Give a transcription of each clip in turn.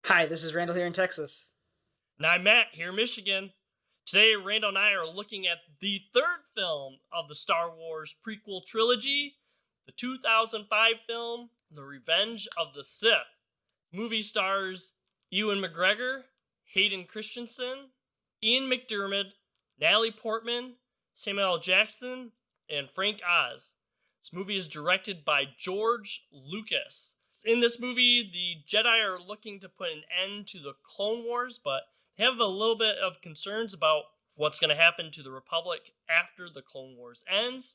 Hi, this is Randall here in Texas. And I'm Matt here in Michigan. Today, Randall and I are looking at the third film of the Star Wars prequel trilogy, the 2005 film, The Revenge of the Sith. The movie stars Ewan McGregor, Hayden Christensen, Ian McDiarmid, Natalie Portman, Samuel L. Jackson, and Frank Oz. This movie is directed by George Lucas. In this movie, the Jedi are looking to put an end to the Clone Wars, but they have a little bit of concerns about what's going to happen to the Republic after the Clone Wars ends.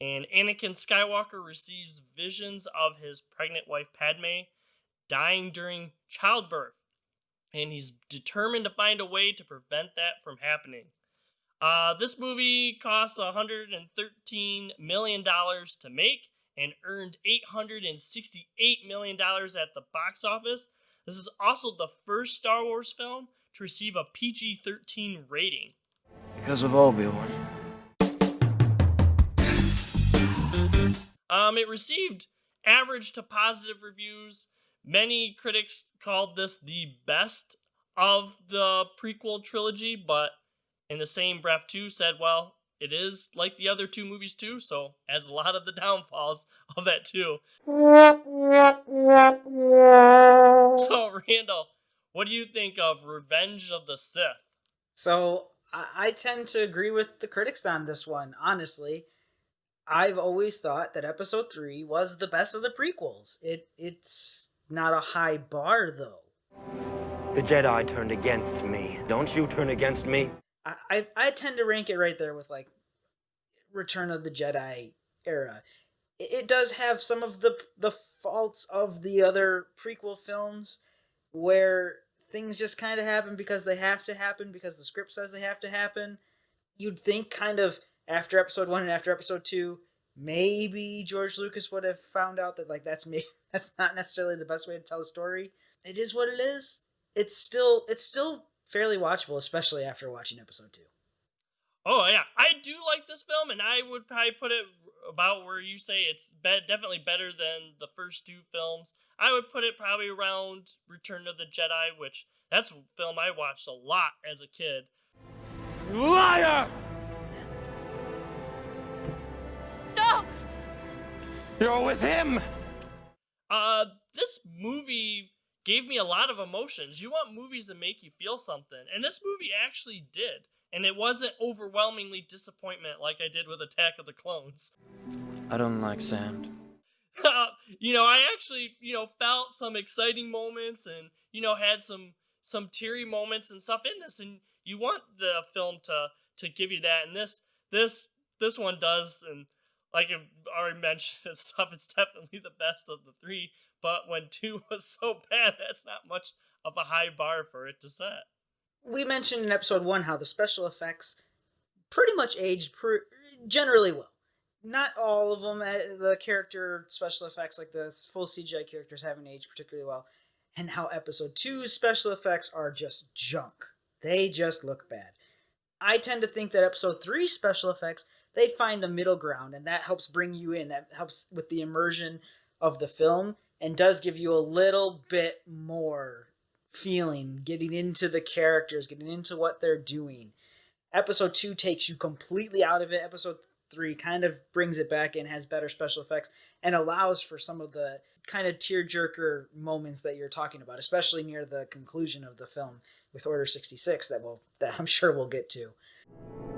And Anakin Skywalker receives visions of his pregnant wife Padme dying during childbirth. And he's determined to find a way to prevent that from happening. This movie cost $113 million to make and earned $868 million at the box office. This is also the first Star Wars film to receive a PG-13 rating. Because of Obi-Wan. It received average to positive reviews. Many critics called this the best of the prequel trilogy, but in the same breath too said, well, it is like the other two movies too, so has a lot of the downfalls of that too. So, Randall, what do you think of Revenge of the Sith? So, I tend to agree with the critics on this one, honestly. I've always thought that Episode 3 was the best of the prequels. It's not a high bar, though. The Jedi turned against me. Don't you turn against me? I tend to rank it right there with, like, Return of the Jedi era. It does have some of the faults of the other prequel films, where things just kind of happen because they have to happen, because the script says they have to happen. You'd think kind of after Episode 1 and after Episode 2, maybe George Lucas would have found out that, like, that's not necessarily the best way to tell a story. It is what it is. It's still fairly watchable, especially after watching Episode 2. Oh, yeah. I do like this film, and I would probably put it about where you say it's definitely better than the first two films. I would put it probably around Return of the Jedi, which that's a film I watched a lot as a kid. Liar! No! You're with him! This movie gave me a lot of emotions. You want movies that make you feel something, and this movie actually did. And it wasn't overwhelmingly disappointment like I did with Attack of the Clones. I don't like sand. I actually, felt some exciting moments and, had some teary moments and stuff in this. And you want the film to give you that. And this one does. And like I already mentioned and stuff, it's definitely the best of the three. But when 2 was so bad, that's not much of a high bar for it to set. We mentioned in Episode 1 how the special effects pretty much aged generally well. Not all of them, the character special effects, like the full CGI characters, haven't aged particularly well. And how Episode 2's special effects are just junk. They just look bad. I tend to think that Episode 3's special effects, they find a middle ground, and that helps bring you in. That helps with the immersion of the film, and does give you a little bit more feeling, getting into the characters, getting into what they're doing. Episode 2 takes you completely out of it. Episode 3 kind of brings it back in, has better special effects, and allows for some of the kind of tearjerker moments that you're talking about, especially near the conclusion of the film with Order 66 that I'm sure we'll get to.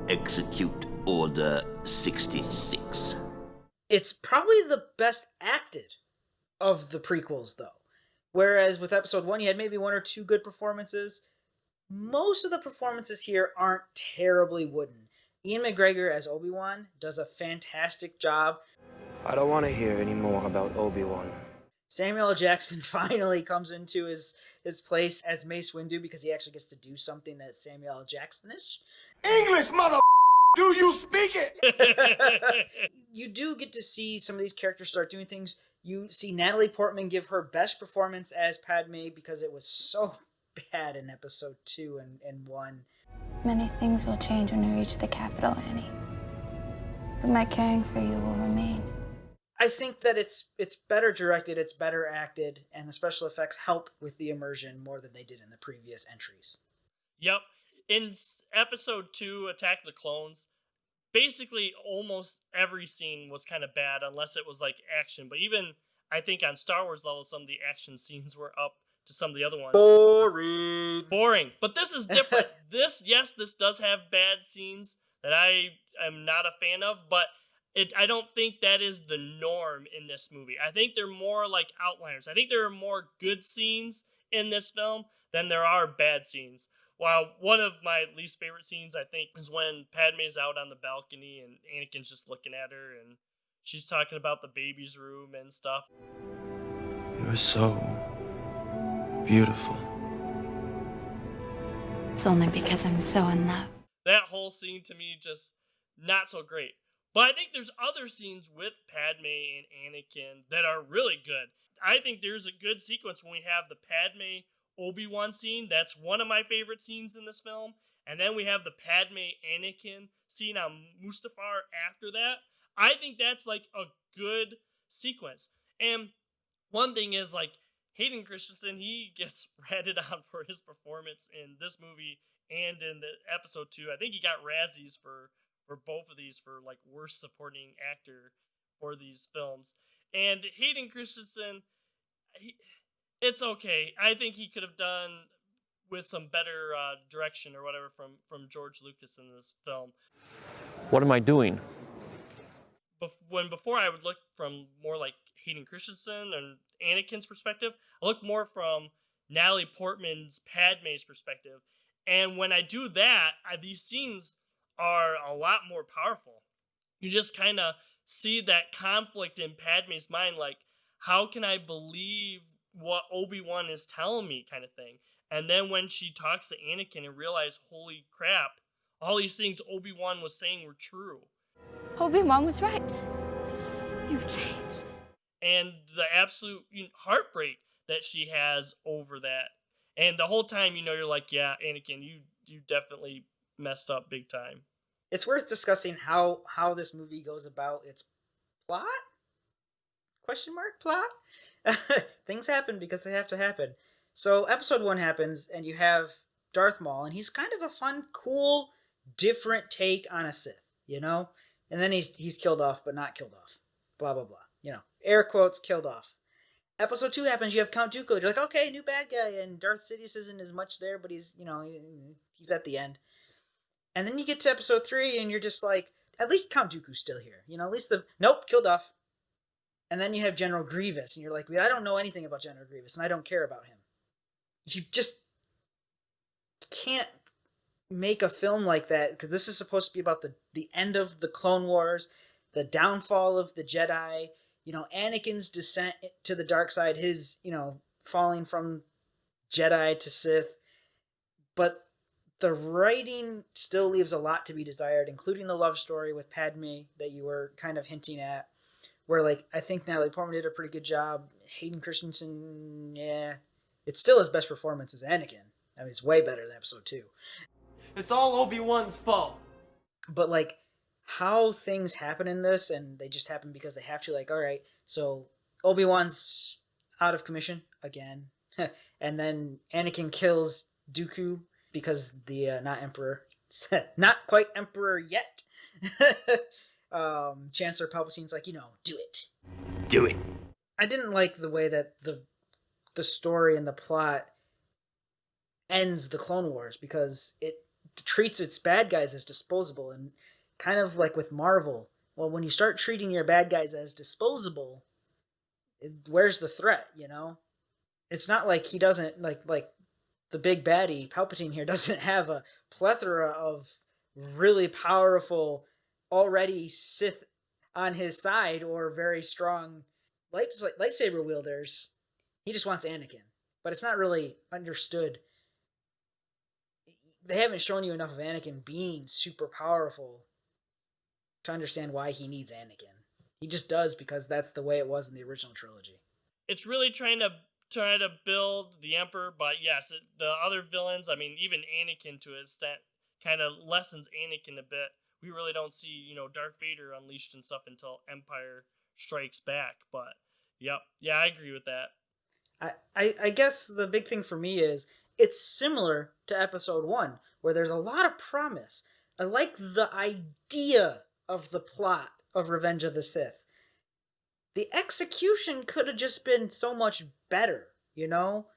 Execute Order 66. It's probably the best acted of the prequels, though. Whereas with Episode 1, you had maybe 1 or 2 good performances. Most of the performances here aren't terribly wooden. Ian McGregor as Obi-Wan does a fantastic job. I don't want to hear any more about Obi-Wan. Samuel L. Jackson finally comes into his place as Mace Windu because he actually gets to do something that's Samuel L. Jackson-ish. English, mother... Do you speak it? You do get to see some of these characters start doing things. You see Natalie Portman give her best performance as Padme because it was so bad in Episode 2 and 1. Many things will change when we reach the capital, Annie. But my caring for you will remain. I think that it's better directed, it's better acted, and the special effects help with the immersion more than they did in the previous entries. Yep. In episode 2, Attack of the Clones, basically almost every scene was kind of bad unless it was like action. But even, I think on Star Wars level, some of the action scenes were up to some of the other ones. Boring. But this is different. This does have bad scenes that I am not a fan of, but I don't think that is the norm in this movie. I think they're more like outliners. I think there are more good scenes in this film than there are bad scenes. While one of my least favorite scenes, I think, is when Padme's out on the balcony and Anakin's just looking at her and she's talking about the baby's room and stuff. You're so beautiful. It's only because I'm so in love. That whole scene to me just not so great. But I think there's other scenes with Padme and Anakin that are really good. I think there's a good sequence when we have the Padme Obi-Wan scene. That's one of my favorite scenes in this film. And then we have the Padme Anakin scene on Mustafar after that. I think that's like a good sequence. And one thing is, like, Hayden Christensen, he gets ratted on for his performance in this movie and in the episode 2. I think he got Razzies for both of these for like worst supporting actor for these films. And Hayden Christensen, it's okay. I think he could have done with some better direction or whatever from George Lucas in this film. What am I doing? Before I would look from more like Hayden Christensen and Anakin's perspective, I look more from Natalie Portman's Padme's perspective. And when I do that, these scenes are a lot more powerful. You just kind of see that conflict in Padme's mind, like, how can I believe what Obi-Wan is telling me, kind of thing. And then when she talks to Anakin and realizes, holy crap, all these things Obi-Wan was saying were true. Obi-Wan was right. You've changed. And the absolute heartbreak that she has over that. And the whole time, you're like, yeah, Anakin, you definitely messed up big time. It's worth discussing how this movie goes about its plot? Question mark plot? Things happen because they have to happen. So episode 1 happens, and you have Darth Maul, and he's kind of a fun, cool, different take on a Sith, And then he's killed off, but not killed off. Blah, blah, blah. Air quotes, killed off. Episode 2 happens, you have Count Dooku. You're like, okay, new bad guy, and Darth Sidious isn't as much there, but he's he's at the end. And then you get to episode 3, and you're just like, at least Count Dooku's still here. At least nope, killed off. And then you have General Grievous, and you're like, I don't know anything about General Grievous, and I don't care about him. You just can't make a film like that, because this is supposed to be about the end of the Clone Wars, the downfall of the Jedi, Anakin's descent to the dark side, his, falling from Jedi to Sith. But the writing still leaves a lot to be desired, including the love story with Padme that you were kind of hinting at, where, like, I think Natalie Portman did a pretty good job. Hayden Christensen, yeah, it's still his best performance as Anakin. I mean, it's way better than episode 2. It's all Obi-Wan's fault. But, like, how things happen in this, and they just happen because they have to, like, all right, so Obi-Wan's out of commission again, and then Anakin kills Dooku because the not Emperor, not quite Emperor yet, Chancellor Palpatine's like, do it. Do it. I didn't like the way that the story and the plot ends the Clone Wars, because it treats its bad guys as disposable, and kind of like with Marvel, well, when you start treating your bad guys as disposable, where's the threat, It's not like he doesn't, like the big baddie, Palpatine here, doesn't have a plethora of really powerful, already Sith on his side, or very strong lightsaber wielders. He just wants Anakin. But it's not really understood. They haven't shown you enough of Anakin being super powerful to understand why he needs Anakin. He just does, because that's the way it was in the original trilogy. It's really trying to build the Emperor, but yes, the other villains, I mean, even Anakin to an extent, kind of lessens Anakin a bit. We really don't see, Darth Vader unleashed and stuff until Empire strikes back. But yep, yeah, I agree with that. I guess the big thing for me is it's similar to episode 1, where there's a lot of promise. I like the idea of the plot of Revenge of the Sith. The execution could have just been so much better, you know?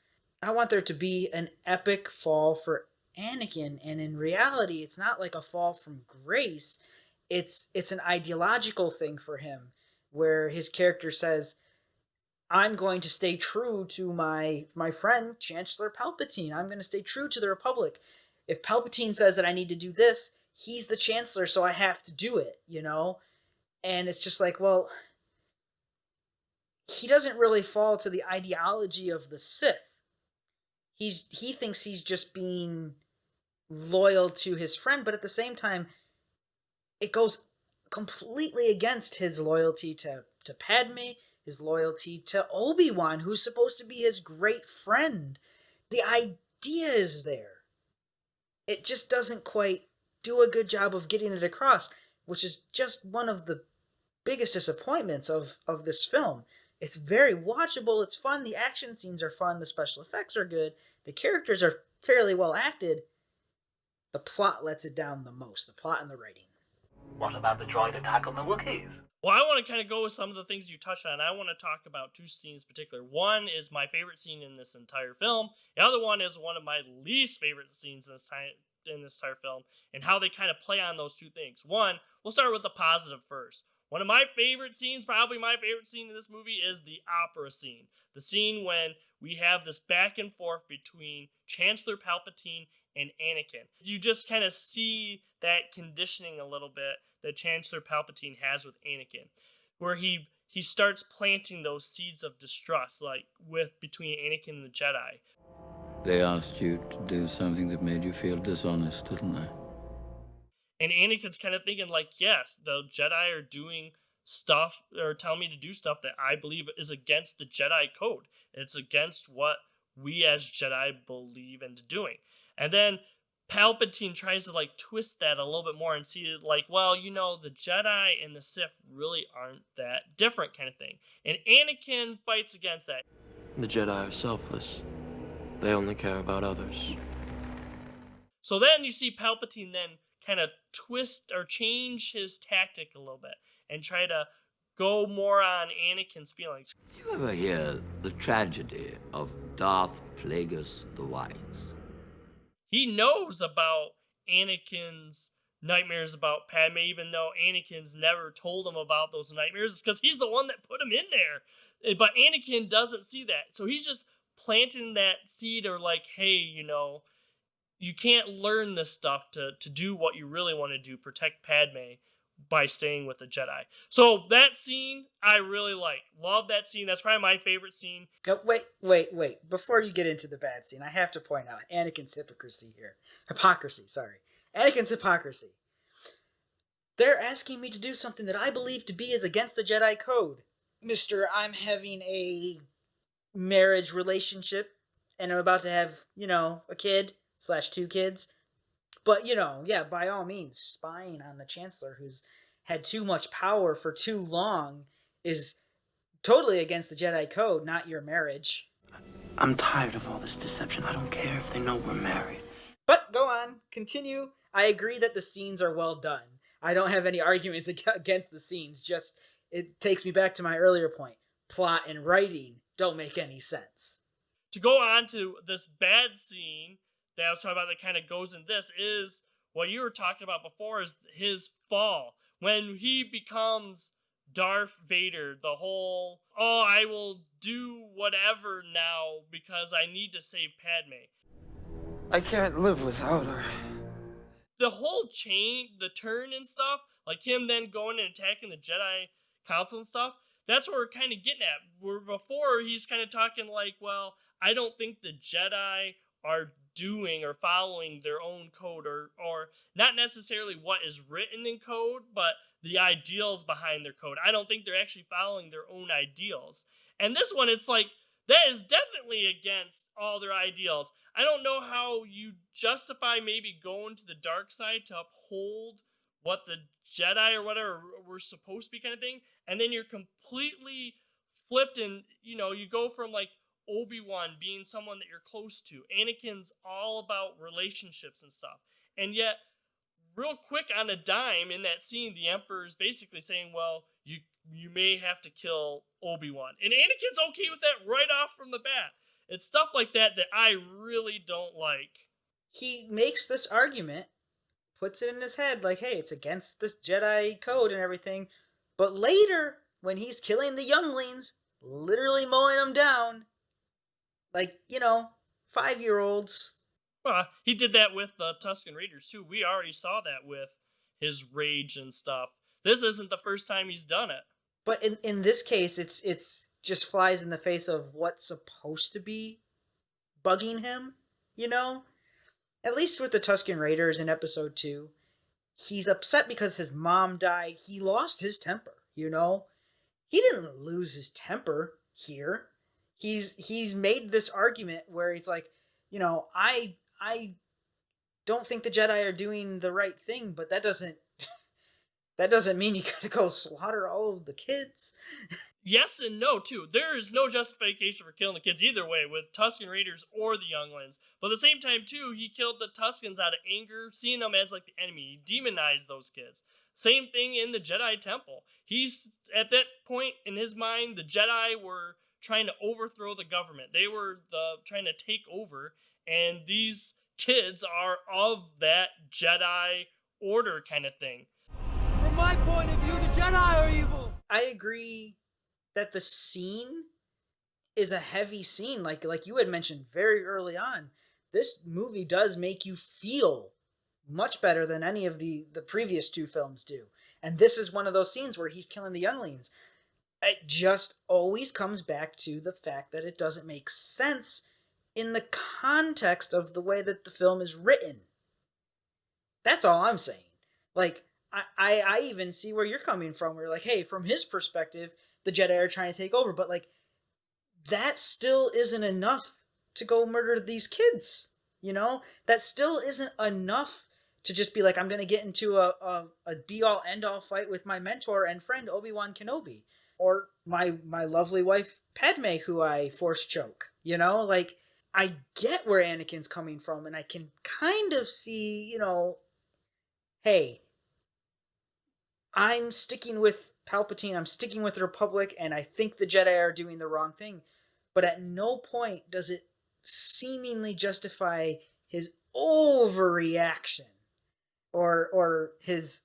I want there to be an epic fall for Anakin, and in reality, it's not like a fall from grace. It's an ideological thing for him, where his character says, I'm going to stay true to my friend, Chancellor Palpatine. I'm going to stay true to the Republic. If Palpatine says that I need to do this, he's the Chancellor, so I have to do it, you know? And it's just like, well, he doesn't really fall to the ideology of the Sith. He thinks he's just being loyal to his friend, but at the same time, it goes completely against his loyalty to Padme, his loyalty to Obi-Wan, who's supposed to be his great friend. The idea is there. It just doesn't quite do a good job of getting it across, which is just one of the biggest disappointments of this film. It's very watchable, it's fun, the action scenes are fun, the special effects are good, the characters are fairly well acted. The plot lets it down the most, the plot and the writing. What about the droid attack on the Wookiees? Well, I want to kind of go with some of the things you touched on. I want to talk about 2 scenes in particular. One is my favorite scene in this entire film. The other one is one of my least favorite scenes in this entire film, and how they kind of play on those 2 things. One, we'll start with the positive first. One of my favorite scenes, probably my favorite scene in this movie, is the opera scene. The scene when we have this back and forth between Chancellor Palpatine and Anakin. You just kind of see that conditioning a little bit that Chancellor Palpatine has with Anakin, where he starts planting those seeds of distrust, like between Anakin and the Jedi. They asked you to do something that made you feel dishonest, didn't they? And Anakin's kind of thinking, like, yes, the Jedi are doing stuff, or telling me to do stuff that I believe is against the Jedi code. It's against what we as Jedi believe into doing. And then Palpatine tries to, like, twist that a little bit more and see it like, well, you know, the Jedi and the Sith really aren't that different kind of thing. And Anakin fights against that. The Jedi are selfless. They only care about others. So then you see Palpatine then kind of twist or change his tactic a little bit and try to go more on Anakin's feelings. Did you ever hear the tragedy of Darth Plagueis the Wise? He knows about Anakin's nightmares about Padme, even though Anakin's never told him about those nightmares, because he's the one that put him in there. But Anakin doesn't see that. So he's just planting that seed, or like, hey, you know, you can't learn this stuff to do what you really want to do, protect Padme, by staying with the Jedi. So that scene, I really like. Love that scene. That's probably my favorite scene. Wait. Before you get into the bad scene, I have to point out Anakin's hypocrisy here. Anakin's hypocrisy. They're asking me to do something that I believe to be is against the Jedi code. Mr. I'm having a marriage relationship, and I'm about to have, you know, a kid / 2 kids. But, you know, yeah, by all means, spying on the Chancellor, who's had too much power for too long, is totally against the Jedi code, not your marriage. I'm tired of all this deception. I don't care if they know we're married. But go on, continue. I agree that the scenes are well done. I don't have any arguments against the scenes, just it takes me back to my earlier point. Plot and writing don't make any sense. To go on to this bad scene that I was talking about that kind of goes in this is what you were talking about before, is his fall. When he becomes Darth Vader, the whole, oh, I will do whatever now because I need to save Padme. I can't live without her. The whole the turn and stuff, like him then going and attacking the Jedi Council and stuff, that's what we're kind of getting at. Where before he's kind of talking like, well, I don't think the Jedi are doing or following their own code, or not necessarily what is written in code, but the ideals behind their code. I don't think they're actually following their own ideals. And this one, it's like, that is definitely against all their ideals. I don't know how you justify maybe going to the dark side to uphold what the Jedi or whatever were supposed to be kind of thing, and then you're completely flipped and, you know, you go from like Obi-Wan being someone that you're close to. Anakin's all about relationships and stuff. And yet, real quick on a dime in that scene, the Emperor is basically saying, well, you may have to kill Obi-Wan. And Anakin's okay with that right off from the bat. It's stuff like that that I really don't like. He makes this argument, puts it in his head like, hey, it's against this Jedi code and everything. But later, when he's killing the younglings, literally mowing them down, like, you know, 5-year-olds. Well, he did that with the Tusken Raiders too. We already saw that with his rage and stuff. This isn't the first time he's done it. But in this case, it's just flies in the face of what's supposed to be bugging him, you know? At least with the Tusken Raiders in episode 2, he's upset because his mom died. He lost his temper, you know? He didn't lose his temper here. He's made this argument where it's like, you know, I don't think the Jedi are doing the right thing, but that doesn't mean you gotta go slaughter all of the kids. Yes and no, too. There is no justification for killing the kids either way, with Tusken Raiders or the younglings. But at the same time, too, he killed the Tuskens out of anger, seeing them as like the enemy. He demonized those kids. Same thing in the Jedi Temple. He's, at that point in his mind, the Jedi were trying to overthrow the government. They were trying to take over, and these kids are of that Jedi order kind of thing. From my point of view, the Jedi are evil. I agree that the scene is a heavy scene, like you had mentioned very early on. This movie does make you feel much better than any of the previous 2 films do. And this is one of those scenes where he's killing the younglings. It just always comes back to the fact that it doesn't make sense in the context of the way that the film is written. That's all I'm saying. Like, I even see where you're coming from. Where, like, hey, from his perspective, the Jedi are trying to take over. But, like, that still isn't enough to go murder these kids. You know? That still isn't enough to just be like, I'm going to get into a be-all, end-all fight with my mentor and friend, Obi-Wan Kenobi. Or my lovely wife, Padme, who I force choke. You know? Like, I get where Anakin's coming from, and I can kind of see, you know, hey, I'm sticking with Palpatine, I'm sticking with the Republic, and I think the Jedi are doing the wrong thing. But at no point does it seemingly justify his overreaction or his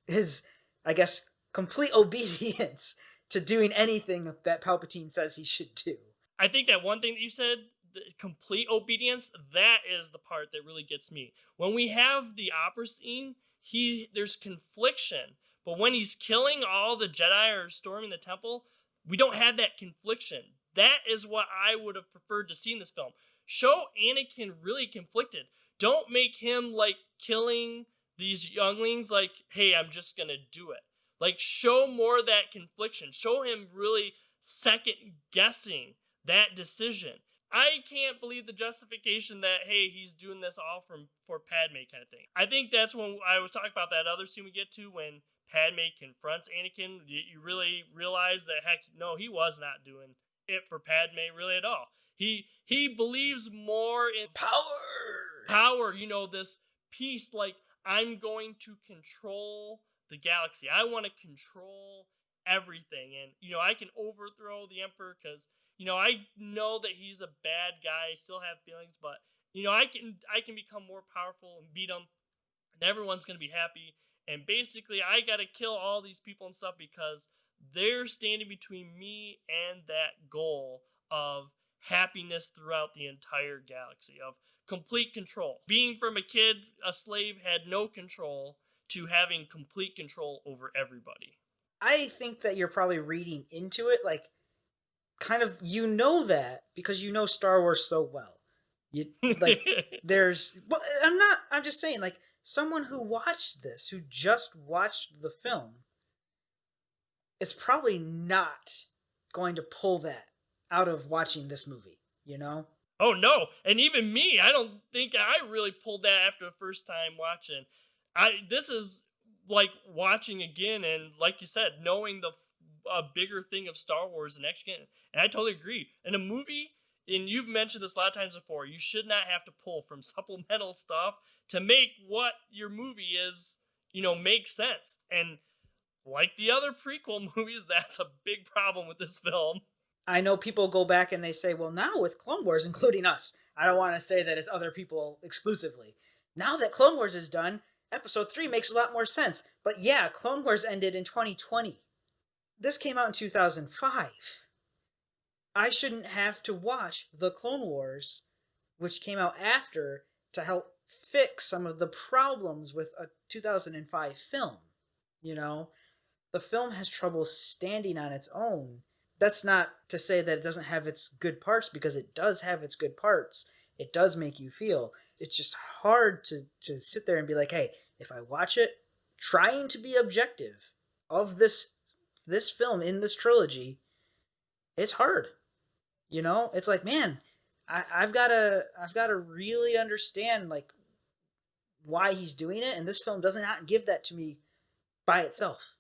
I guess, complete obedience to doing anything that Palpatine says he should do. I think that one thing that you said, the complete obedience, that is the part that really gets me. When we have the opera scene, there's confliction. But when he's killing all the Jedi or storming the temple, we don't have that confliction. That is what I would have preferred to see in this film. Show Anakin really conflicted. Don't make him, like, killing these younglings like, hey, I'm just gonna do it. Like, show more of that confliction. Show him really second-guessing that decision. I can't believe the justification that, hey, he's doing this all for Padme kind of thing. I think that's when I was talking about that other scene we get to when Padme confronts Anakin. You really realize that, heck, no, he was not doing it for Padme really at all. He believes more in power, you know, this piece, like, I'm going to control the galaxy. I want to control everything. And, you know, I can overthrow the Emperor because, you know, I know that he's a bad guy. I still have feelings, but, you know, I can become more powerful and beat him, and everyone's going to be happy. And basically, I got to kill all these people and stuff because they're standing between me and that goal of happiness throughout the entire galaxy, of complete control. Being from a kid, a slave, had no control, to having complete control over everybody. I think that you're probably reading into it, like, kind of, you know that because you know Star Wars so well. You, like, well, I'm just saying, like, someone who watched this, who just watched the film, is probably not going to pull that out of watching this movie, you know? Oh, no. And even me, I don't think I really pulled that after the first time watching. This is like watching again, and like you said, knowing a bigger thing of Star Wars and actually getting, and I totally agree. In a movie, and you've mentioned this a lot of times before, you should not have to pull from supplemental stuff to make what your movie is, make sense. And like the other prequel movies, that's a big problem with this film. I know people go back and they say, well, now with Clone Wars, including us, I don't want to say that it's other people exclusively. Now that Clone Wars is done, Episode 3 makes a lot more sense. But yeah, Clone Wars ended in 2020. This came out in 2005. I shouldn't have to watch The Clone Wars, which came out after, to help fix some of the problems with a 2005 film. The film has trouble standing on its own. That's not to say that it doesn't have its good parts, because it does have its good parts. It does make you feel. It's just hard to sit there and be like, hey, if I watch it, trying to be objective of this film in this trilogy, it's hard. It's like, man, I've got to really understand like why he's doing it, and this film does not give that to me by itself.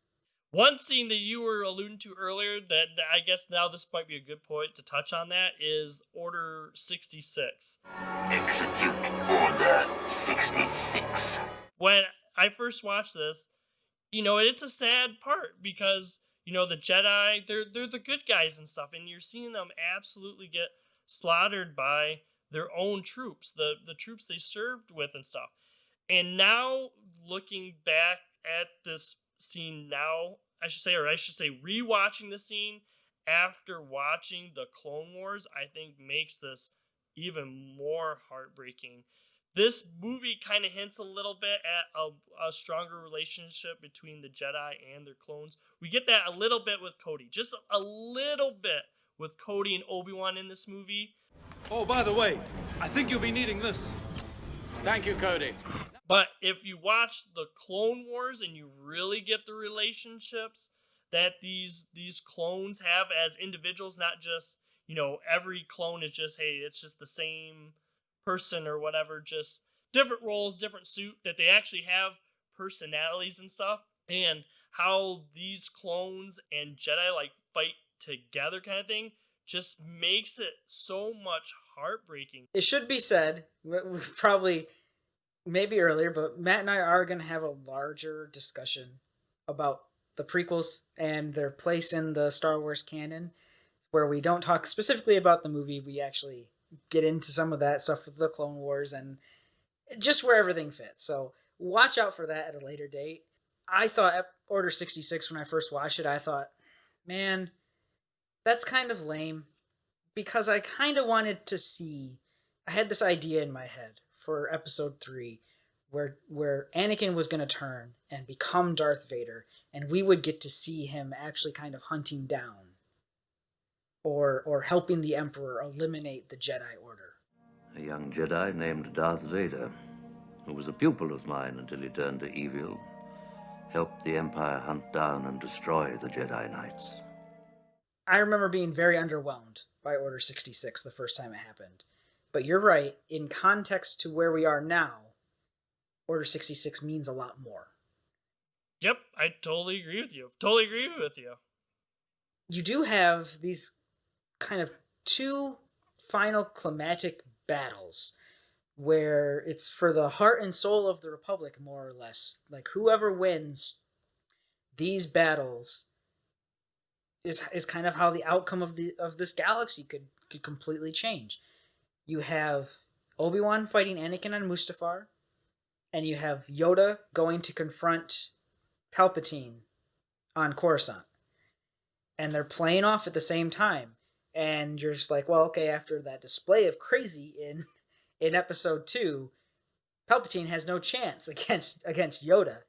One scene that you were alluding to earlier that I guess now this might be a good point to touch on, that is Order 66. Execute Order 66. When I first watched this, it's a sad part because, the Jedi, they're the good guys and stuff, and you're seeing them absolutely get slaughtered by their own troops, the troops they served with and stuff. And now, looking back at this scene now, I should say rewatching the scene after watching the Clone Wars, I think makes this even more heartbreaking. This movie kind of hints a little bit at a stronger relationship between the Jedi and their clones. We get that a little bit with Cody, just a little bit with Cody and Obi-Wan in this movie. Oh, by the way, I think you'll be needing this. Thank you, Cody. But if you watch the Clone Wars and you really get the relationships that these clones have as individuals, not just, every clone is just, hey, it's just the same person or whatever, just different roles, different suit, that they actually have personalities and stuff, and how these clones and Jedi like fight together kind of thing just makes it so much heartbreaking. It should be said, probably maybe earlier, but Matt and I are going to have a larger discussion about the prequels and their place in the Star Wars canon, where we don't talk specifically about the movie. We actually get into some of that stuff with the Clone Wars and just where everything fits. So watch out for that at a later date. I thought Order 66, when I first watched it, I thought, man, that's kind of lame, because I kind of wanted to see, I had this idea in my head for Episode 3, where Anakin was going to turn and become Darth Vader, and we would get to see him actually kind of hunting down or helping the Emperor eliminate the Jedi Order. A young Jedi named Darth Vader, who was a pupil of mine until he turned to evil, helped the Empire hunt down and destroy the Jedi Knights. I remember being very underwhelmed by Order 66 the first time it happened. But you're right, in context to where we are now, Order 66 means a lot more. Yep, I totally agree with you. You do have these kind of two final climatic battles where it's for the heart and soul of the Republic, more or less. Like, whoever wins these battles is kind of how the outcome of this galaxy could completely change. You have Obi-Wan fighting Anakin on Mustafar, and you have Yoda going to confront Palpatine on Coruscant. And they're playing off at the same time. And you're just like, well, okay, after that display of crazy in Episode 2, Palpatine has no chance against Yoda,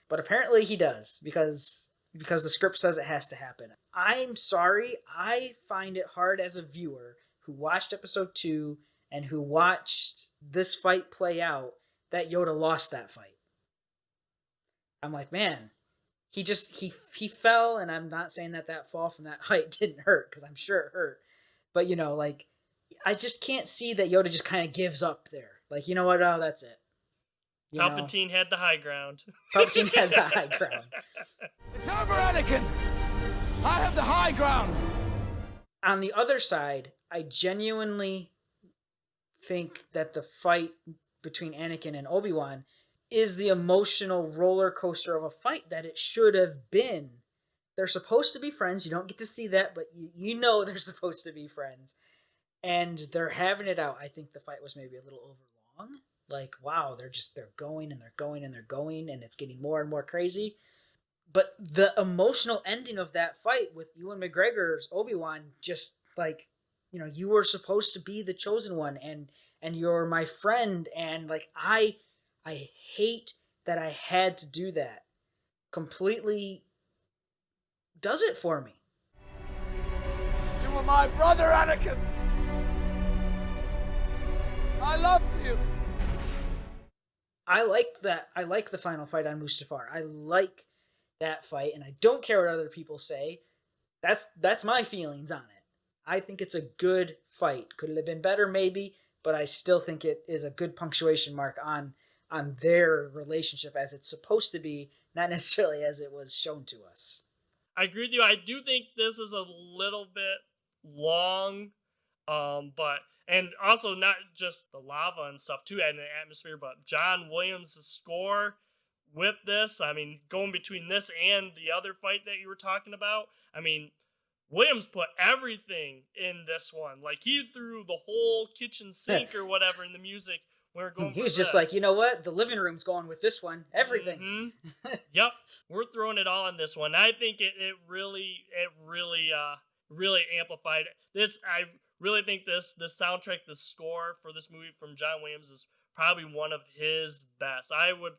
But apparently he does, because the script says it has to happen. I'm sorry, I find it hard as a viewer who watched Episode 2 and who watched this fight play out that Yoda lost that fight. I'm like, man, he fell, and I'm not saying that fall from that height didn't hurt, because I'm sure it hurt. But, I just can't see that Yoda just kind of gives up there. Like, you know what? Oh, that's it. Palpatine had the high ground. Palpatine had the high ground. It's over, Anakin! I have the high ground! On the other side, I genuinely think that the fight between Anakin and Obi-Wan is the emotional roller coaster of a fight that it should have been. They're supposed to be friends. You don't get to see that, but you know they're supposed to be friends. And they're having it out. I think the fight was maybe a little overlong. Like, wow, they're going and they're going and they're going, and it's getting more and more crazy. But the emotional ending of that fight with Ewan McGregor's Obi-Wan, just like, you know, you were supposed to be the chosen one, and you're my friend, and like I hate that I had to do that. Completely does it for me. You were my brother, Anakin! I loved you! I like that. I like the final fight on Mustafar. I like that fight, and I don't care what other people say. That's my feelings on it. I think it's a good fight. Could it have been better? Maybe, but I still think it is a good punctuation mark on their relationship as it's supposed to be, not necessarily as it was shown to us. I agree with you. I do think this is a little bit long, but and also not just the lava and stuff too, and the atmosphere, but John Williams' score with this. I mean, going between this and the other fight that you were talking about, I mean, Williams put everything in this one. Like, he threw the whole kitchen sink or whatever in the music. We're going. He was just like, you know what? The living room's going with this one. Everything. Mm-hmm. Yep, we're throwing it all in this one. I think it really amplified this. I really think the soundtrack, the score for this movie from John Williams is probably one of his best. I would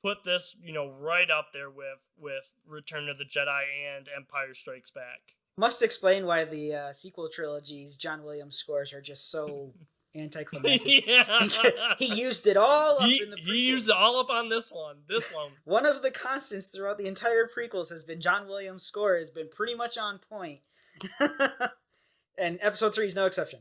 put this, right up there with Return of the Jedi and Empire Strikes Back. Must explain why the sequel trilogy's John Williams scores are just so anticlimactic. Yeah. He used it all up in the prequels. He used it all up on this one. One of the constants throughout the entire prequels has been John Williams' score has been pretty much on point. And episode 3 is no exception.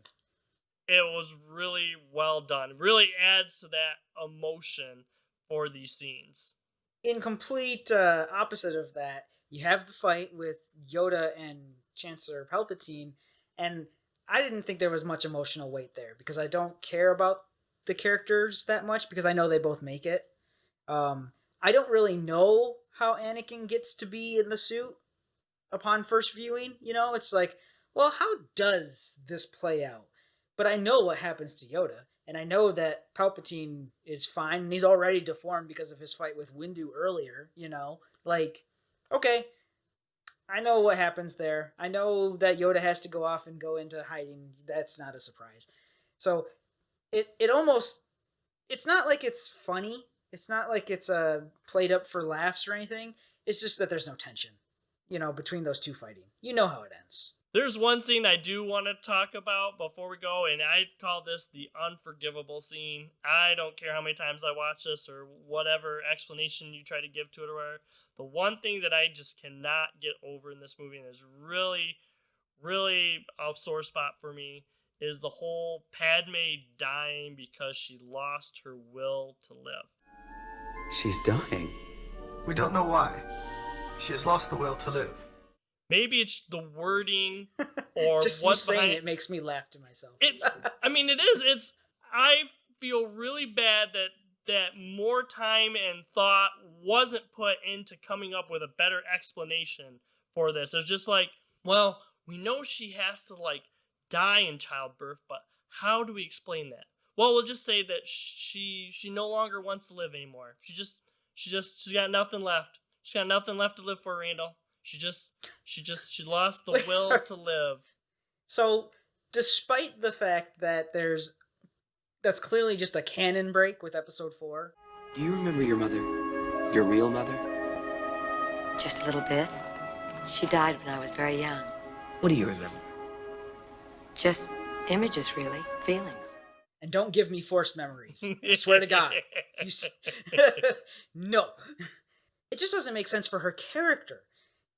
It was really well done. It really adds to that emotion for these scenes. In complete opposite of that, you have the fight with Yoda and Chancellor Palpatine, and I didn't think there was much emotional weight there because I don't care about the characters that much because I know they both make it. I don't really know how Anakin gets to be in the suit upon first viewing. It's like, well, how does this play out? But I know what happens to Yoda, and I know that Palpatine is fine, and he's already deformed because of his fight with Windu earlier, Like, okay, I know what happens there. I know that Yoda has to go off and go into hiding. That's not a surprise. So, it almost... It's not like it's funny. It's not like it's played up for laughs or anything. It's just that there's no tension, between those two fighting. You know how it ends. There's one scene I do want to talk about before we go, and I call this the unforgivable scene. I don't care how many times I watch this or whatever explanation you try to give to it or whatever. The one thing that I just cannot get over in this movie, and is really, really a sore spot for me, is the whole Padme dying because she lost her will to live. She's dying. We don't know why. She has lost the will to live. Maybe it's the wording or just what's you saying behind it makes me laugh to myself. It is. I feel really bad that more time and thought wasn't put into coming up with a better explanation for this. It's just like, well, we know she has to die in childbirth, but how do we explain that? Well, we'll just say that she no longer wants to live anymore. She's got nothing left. She's got nothing left to live for, Randall. She lost the will to live. So, despite the fact that that's clearly just a canon break with episode 4. Do you remember your mother? Your real mother? Just a little bit. She died when I was very young. What do you remember? Just images, really. Feelings. And don't give me forced memories. I swear to God. No. It just doesn't make sense for her character.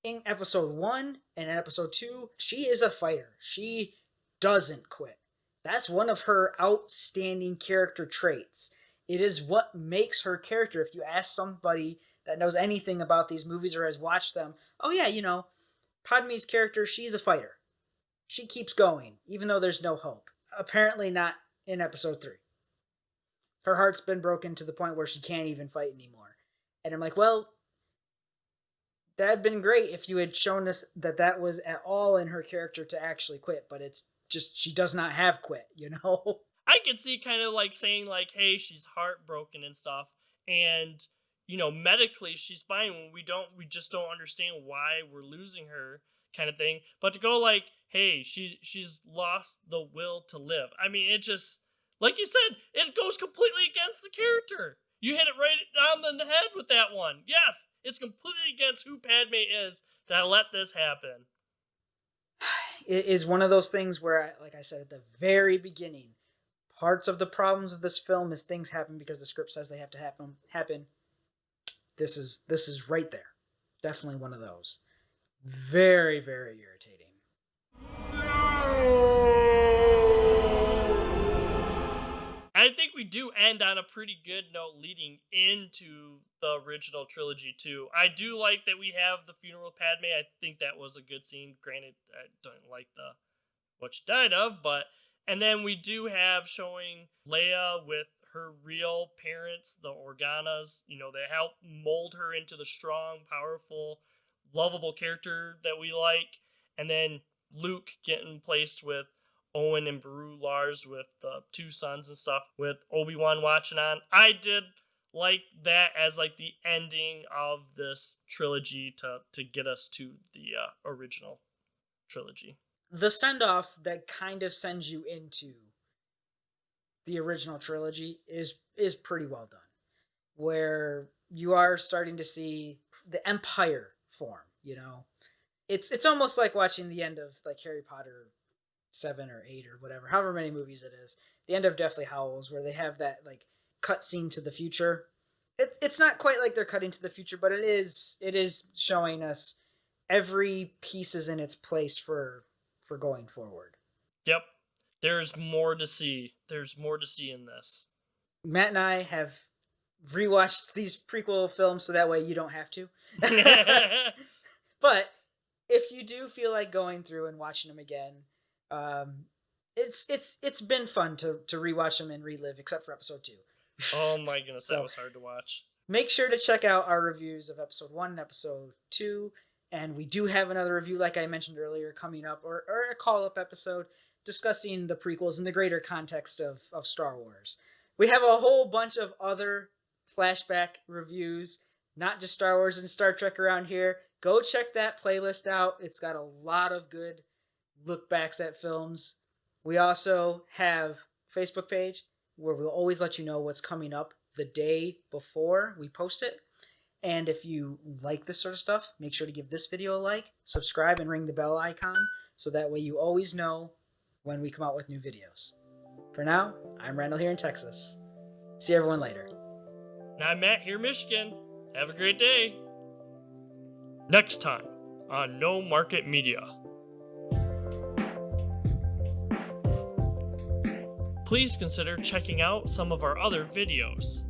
In episode 1 and in episode 2, she is a fighter. She doesn't quit. That's one of her outstanding character traits, It is what makes her character. If you ask somebody that knows anything about these movies or has watched them, oh yeah, you know, Padme's character, she's a fighter. She keeps going, even though there's no hope. Apparently not in episode 3. Her heart's been broken to the point where she can't even fight anymore. And I'm like, well, that'd been great if you had shown us that was at all in her character to actually quit, but it's just, she does not have quit, you know? I can see kind of like saying like, hey, she's heartbroken and stuff, and you know, medically she's fine. We just don't understand why we're losing her, kind of thing. But to go like, hey, she's lost the will to live. I mean, it just, like you said, it goes completely against the character. You hit it right on the head with that one. Yes, it's completely against who Padme is to let this happen. It is one of those things where, like I said at the very beginning, parts of the problems of this film is things happen because the script says they have to happen. This is right there. Definitely one of those. Very, very irritating. I think we do end on a pretty good note leading into the original trilogy too. I do like that we have the funeral of Padme. I think that was a good scene. Granted, I don't like what she died of, but and then we do have showing Leia with her real parents, the Organas. You know, they help mold her into the strong, powerful, lovable character that we like. And then Luke getting placed with Owen and Beru Lars with the 2 sons and stuff, with Obi-Wan watching on. I did like that as like the ending of this trilogy to get us to the original trilogy. The send-off that kind of sends you into the original trilogy is pretty well done, where you are starting to see the Empire form, you know. It's almost like watching the end of like Harry Potter 7 or 8 or whatever, however many movies it is, the end of Deathly Hallows, where they have that like cut scene to the future. It's not quite like they're cutting to the future, but it is showing us every piece is in its place for going forward. Yep. There's more to see. There's more to see in this. Matt and I have rewatched these prequel films so that way you don't have to. But if you do feel like going through and watching them again, it's been fun to rewatch them and relive, except for episode 2. Oh my goodness, that was hard to watch. Make sure to check out our reviews of episode 1 and episode 2. And we do have another review, like I mentioned earlier, coming up, or a call-up episode discussing the prequels in the greater context of Star Wars. We have a whole bunch of other flashback reviews, not just Star Wars and Star Trek around here. Go check that playlist out. It's got a lot of good look-backs at films. We also have a Facebook page where we'll always let you know what's coming up the day before we post it. And if you like this sort of stuff, make sure to give this video a like, subscribe, and ring the bell icon so that way you always know when we come out with new videos. For now, I'm Randall here in Texas. See everyone later. And I'm Matt here in Michigan. Have a great day. Next time on No Market Media. Please consider checking out some of our other videos.